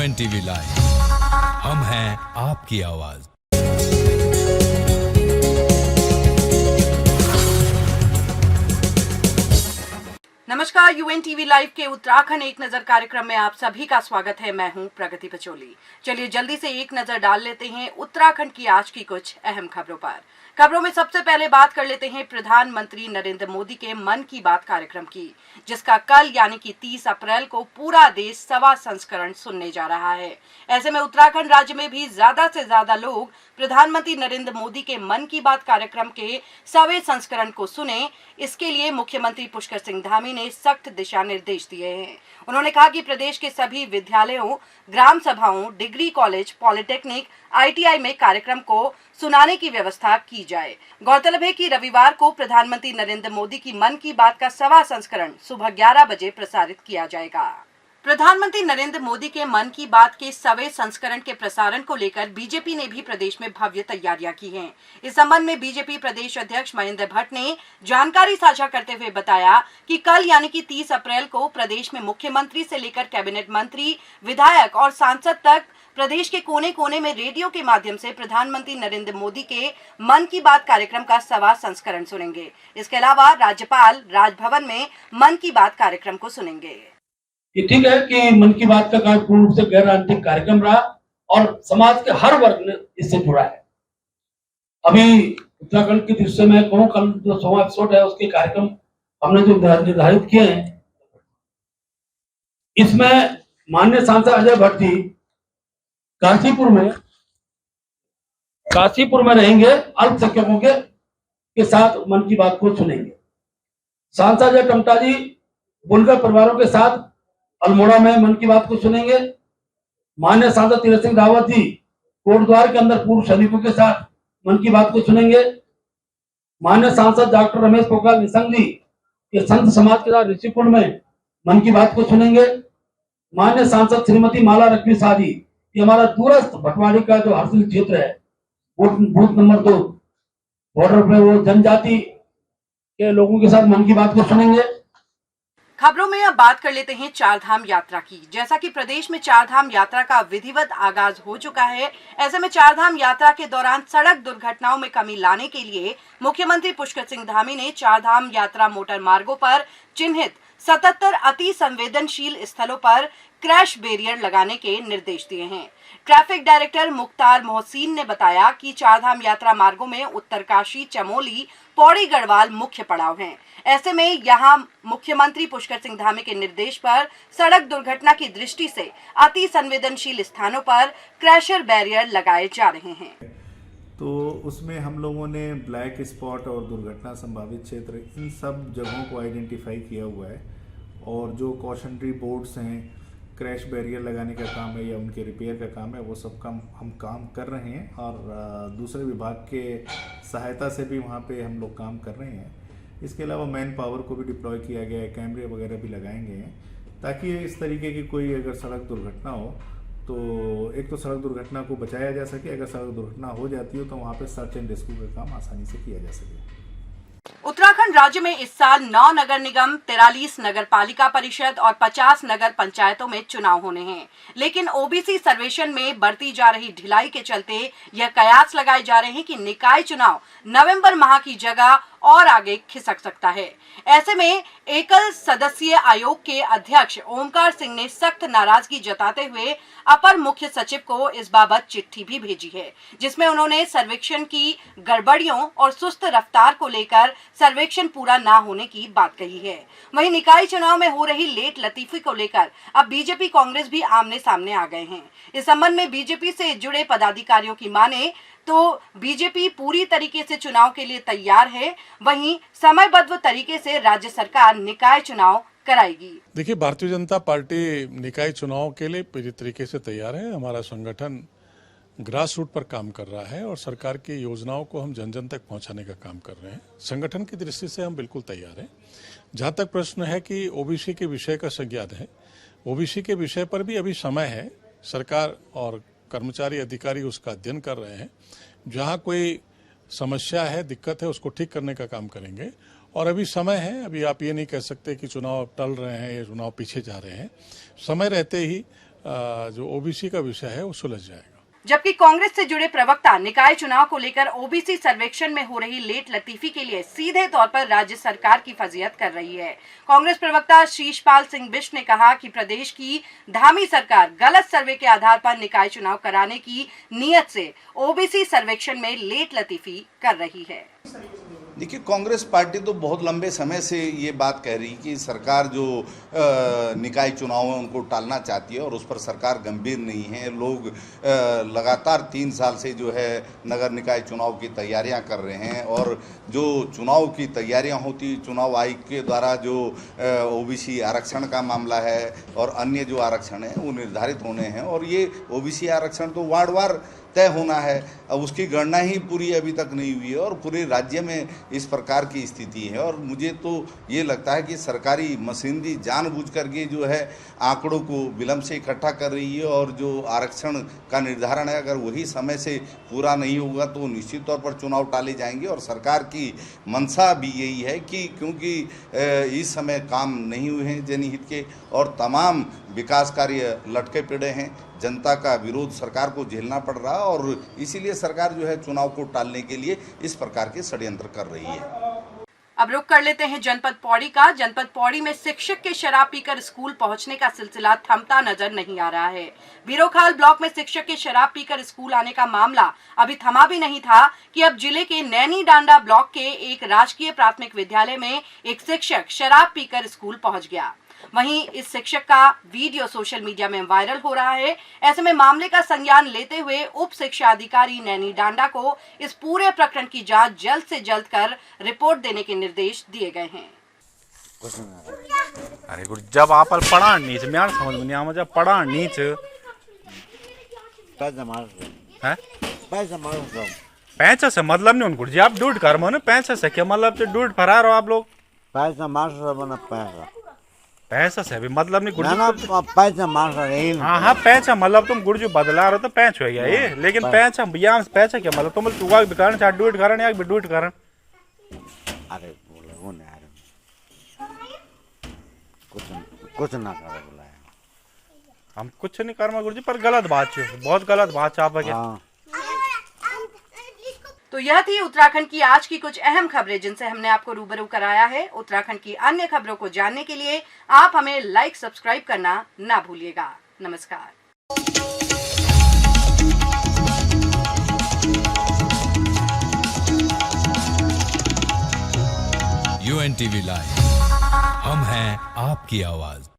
UNTV live, हम हैं आपकी आवाज। नमस्कार, UNTV लाइव के उत्तराखंड एक नजर कार्यक्रम में आप सभी का स्वागत है। मैं हूं प्रगति पचोली। चलिए जल्दी से एक नजर डाल लेते हैं उत्तराखंड की आज की कुछ अहम खबरों पर। खबरों में सबसे पहले बात कर लेते हैं प्रधानमंत्री नरेंद्र मोदी के मन की बात कार्यक्रम की, जिसका कल यानी कि 30 अप्रैल को पूरा देश 1वां संस्करण सुनने जा रहा है। ऐसे में उत्तराखंड राज्य में भी ज्यादा से ज्यादा लोग प्रधानमंत्री नरेंद्र मोदी के मन की बात कार्यक्रम के 1वें संस्करण को सुने, इसके लिए मुख्यमंत्री पुष्कर सिंह धामी ने सख्त दिशा निर्देश दिए हैं। उन्होंने कहा कि प्रदेश के सभी विद्यालयों, ग्राम सभाओं, डिग्री कॉलेज, पॉलिटेक्निक, ITI में कार्यक्रम को सुनाने की व्यवस्था की जाए। गौरतलब है कि रविवार को प्रधानमंत्री नरेंद्र मोदी की मन की बात का 1वां संस्करण सुबह 11 बजे प्रसारित किया जाएगा। प्रधानमंत्री नरेंद्र मोदी के मन की बात के 1वें संस्करण के प्रसारण को लेकर बीजेपी ने भी प्रदेश में भव्य तैयारियां की हैं। इस संबंध में बीजेपी प्रदेश अध्यक्ष महेंद्र भट्ट ने जानकारी साझा करते हुए बताया कि कल यानी कि 30 अप्रैल को प्रदेश में मुख्यमंत्री से लेकर कैबिनेट मंत्री, विधायक और सांसद तक प्रदेश के कोने कोने में रेडियो के माध्यम से प्रधानमंत्री नरेंद्र मोदी के मन की बात कार्यक्रम का 1वां संस्करण सुनेंगे। इसके अलावा राज्यपाल राजभवन में मन की बात कार्यक्रम को सुनेंगे। ये ठीक है कि मन की बात का पूर्ण रूप से गैर राजनीतिक कार्यक्रम रहा और समाज के हर वर्ग ने इससे जुड़ा है। अभी उत्तराखंड की दृष्टि में कहूँ, कल जो 100वां एपिसोड है उसके कार्यक्रम हमने जो निर्धारित किए हैं, इसमें माननीय सांसद अजय भट्ट जी काशीपुर में रहेंगे, अल्पसंख्यकों के साथ मन की बात को सुनेंगे। सांसद अजय टमटा जी बुनकर परिवारों के साथ अल्मोड़ा में मन की बात को सुनेंगे। माननीय सांसद तीरथ सिंह रावत जी कोटद्वार के अंदर पूर्व सैनिकों के साथ मन की बात को सुनेंगे। माननीय सांसद डॉक्टर रमेश पोखरियाल निशंक जी के संत समाज के साथ ऋषिकुंड में मन की बात को सुनेंगे। माननीय सांसद श्रीमती माला रखवी शाह जी, ये हमारा दूरस्थ भटवाड़ी का जो हरसिल क्षेत्र है, बूथ नंबर 2 बॉर्डर पे, वो जनजाति के लोगों के साथ मन की बात को सुनेंगे। खबरों में अब बात कर लेते हैं चारधाम यात्रा की। जैसा कि प्रदेश में चारधाम यात्रा का विधिवत आगाज हो चुका है, ऐसे में चारधाम यात्रा के दौरान सड़क दुर्घटनाओं में कमी लाने के लिए मुख्यमंत्री पुष्कर सिंह धामी ने चारधाम यात्रा मोटर मार्गों पर चिन्हित 77 अति संवेदनशील स्थलों पर क्रैश बैरियर लगाने के निर्देश दिए हैं। ट्रैफिक डायरेक्टर मुख्तार मोहसिन ने बताया कि चारधाम यात्रा मार्गों में उत्तरकाशी, चमोली, पौड़ी, गढ़वाल मुख्य पड़ाव हैं। ऐसे में यहां मुख्यमंत्री पुष्कर सिंह धामी के निर्देश पर सड़क दुर्घटना की दृष्टि से अति संवेदनशील स्थानों पर क्रैशर बैरियर लगाए जा रहे हैं। तो उसमें हम लोगों ने ब्लैक स्पॉट और दुर्घटना संभावित क्षेत्र, इन सब जगहों को आइडेंटिफाई किया हुआ है और जो कॉशनरी बोर्ड्स हैं, क्रैश बैरियर लगाने का काम है या उनके रिपेयर का काम है, वो सब काम हम कर रहे हैं और दूसरे विभाग के सहायता से भी वहाँ पे हम लोग काम कर रहे हैं। इसके अलावा मैन पावर को भी डिप्लॉय किया गया है, कैमरे वगैरह भी लगाएंगे हैं, ताकि इस तरीके की कोई अगर सड़क दुर्घटना हो तो एक तो सड़क दुर्घटना को बचाया जा सके, अगर सड़क दुर्घटना हो जाती हो तो वहाँ पे सर्च एंड रेस्क्यू का काम आसानी से किया जा सके। उत्तराखंड राज्य में इस साल 9 नगर निगम, 43 नगर पालिका परिषद और 50 नगर पंचायतों में चुनाव होने हैं, लेकिन OBC सर्वेक्षण में बढ़ती जा रही ढिलाई के चलते यह कयास लगाए जा रहे हैं कि निकाय चुनाव नवंबर माह की जगह और आगे खिसक सकता है। ऐसे में एकल सदस्यीय आयोग के अध्यक्ष ओमकार सिंह ने सख्त नाराजगी जताते हुए अपर मुख्य सचिव को इस बाबत चिट्ठी भी भेजी है, जिसमें उन्होंने सर्वेक्षण की गड़बड़ियों और सुस्त रफ्तार को लेकर सर्वेक्षण पूरा न होने की बात कही है। वहीं निकाय चुनाव में हो रही लेट लतीफी को लेकर अब बीजेपी कांग्रेस भी आमने सामने आ गए हैं। इस संबंध में बीजेपी से जुड़े पदाधिकारियों की माने तो बीजेपी पूरी तरीके से चुनाव के लिए तैयार है, वहीं समयबद्ध तरीके से राज्य सरकार निकाय चुनाव कराएगी। देखिए, भारतीय जनता पार्टी निकाय चुनाव के लिए पूरी तरीके से तैयार है। हमारा संगठन ग्रास रूट पर काम कर रहा है और सरकार की योजनाओं को हम जन जन तक पहुंचाने का काम कर रहे हैं। संगठन की दृष्टि से हम बिल्कुल तैयार हैं। जहां तक प्रश्न है कि OBC के विषय का संज्ञान है, OBC के विषय पर भी अभी समय है। सरकार और कर्मचारी अधिकारी उसका अध्ययन कर रहे हैं। जहां कोई समस्या है, दिक्कत है, उसको ठीक करने का काम करेंगे और अभी समय है। अभी आप ये नहीं कह सकते कि चुनाव टल रहे हैं या चुनाव पीछे जा रहे हैं। समय रहते ही जो ओबीसी का विषय है वो सुलझ जाएगा। जबकि कांग्रेस से जुड़े प्रवक्ता निकाय चुनाव को लेकर ओबीसी सर्वेक्षण में हो रही लेट लतीफी के लिए सीधे तौर पर राज्य सरकार की फजीहत कर रही है। कांग्रेस प्रवक्ता शीशपाल सिंह बिष्ट ने कहा कि प्रदेश की धामी सरकार गलत सर्वे के आधार पर निकाय चुनाव कराने की नीयत से ओबीसी सर्वेक्षण में लेट लतीफी कर रही है। देखिए, कांग्रेस पार्टी तो बहुत लंबे समय से ये बात कह रही कि सरकार जो निकाय चुनाव है उनको टालना चाहती है और उस पर सरकार गंभीर नहीं है। लोग लगातार 3 साल से जो है नगर निकाय चुनाव की तैयारियां कर रहे हैं और जो चुनाव की तैयारियां होती, चुनाव आयोग के द्वारा जो ओबीसी आरक्षण का मामला है और अन्य जो आरक्षण है वो निर्धारित होने हैं और ये ओबीसी आरक्षण तो वार्ड तय होना है। अब उसकी गणना ही पूरी अभी तक नहीं हुई है और पूरे राज्य में इस प्रकार की स्थिति है और मुझे तो ये लगता है कि सरकारी मशीनरी जानबूझ करके जो है आंकड़ों को विलंब से इकट्ठा कर रही है और जो आरक्षण का निर्धारण है अगर वही समय से पूरा नहीं होगा तो निश्चित तौर पर चुनाव टाले जाएंगे। और सरकार की मंशा भी यही है कि क्योंकि इस समय काम नहीं हुए हैं जनहित के और तमाम विकास कार्य लटके पड़े हैं, जनता का विरोध सरकार को झेलना पड़ रहा है और इसीलिए सरकार जो है चुनाव को टालने के लिए इस प्रकार के षड्यंत्र कर रही है। अब रुक कर लेते हैं जनपद पौड़ी का। जनपद पौड़ी में शिक्षक के शराब पीकर स्कूल पहुंचने का सिलसिला थमता नजर नहीं आ रहा है। बीरोखाल ब्लॉक में शिक्षक के शराब पीकर स्कूल आने का मामला अभी थमा भी नहीं था कि अब जिले के नैनी डांडा ब्लॉक के एक राजकीय प्राथमिक विद्यालय में एक शिक्षक शराब पीकर स्कूल पहुंच गया। वहीं इस शिक्षक का वीडियो सोशल मीडिया में वायरल हो रहा है। ऐसे में मामले का संज्ञान लेते हुए उप शिक्षा अधिकारी नैनी डांडा को इस पूरे प्रकरण की जांच जल्द से जल्द कर रिपोर्ट देने के निर्देश दिए गए हैं। अरे गुरु, जब आप पढ़ाण नीच मैं समझ में नहीं आवा, जब पढ़ाण नीच पैसा से मतलब नहीं उनको जी आप डूट कर मन पैसा से क्या मतलब तो डूट फरा रहे हो आप लोग पैसा मार बना पैसा से भी मतलब नहीं ना पैसा मार रहे। हाँ पैसा मतलब तुम गुरजू बदला रहे हो तो पैंच हो गया ये, लेकिन पैसा यहाँ पैसा क्या मतलब तुम तू भी कारण चाहे डूट कारण या भी डूट कारण। अरे बोले वो नहीं आ रहे कुछ ना करे बोला हम कुछ नहीं कर गुरुजी पर गलत बात है, बहुत गलत बात है आप। तो यह थी उत्तराखंड की आज की कुछ अहम खबरें जिनसे हमने आपको रूबरू कराया है। उत्तराखंड की अन्य खबरों को जानने के लिए आप हमें लाइक सब्सक्राइब करना ना भूलिएगा। नमस्कार। UNTV लाइव, हम हैं आपकी आवाज।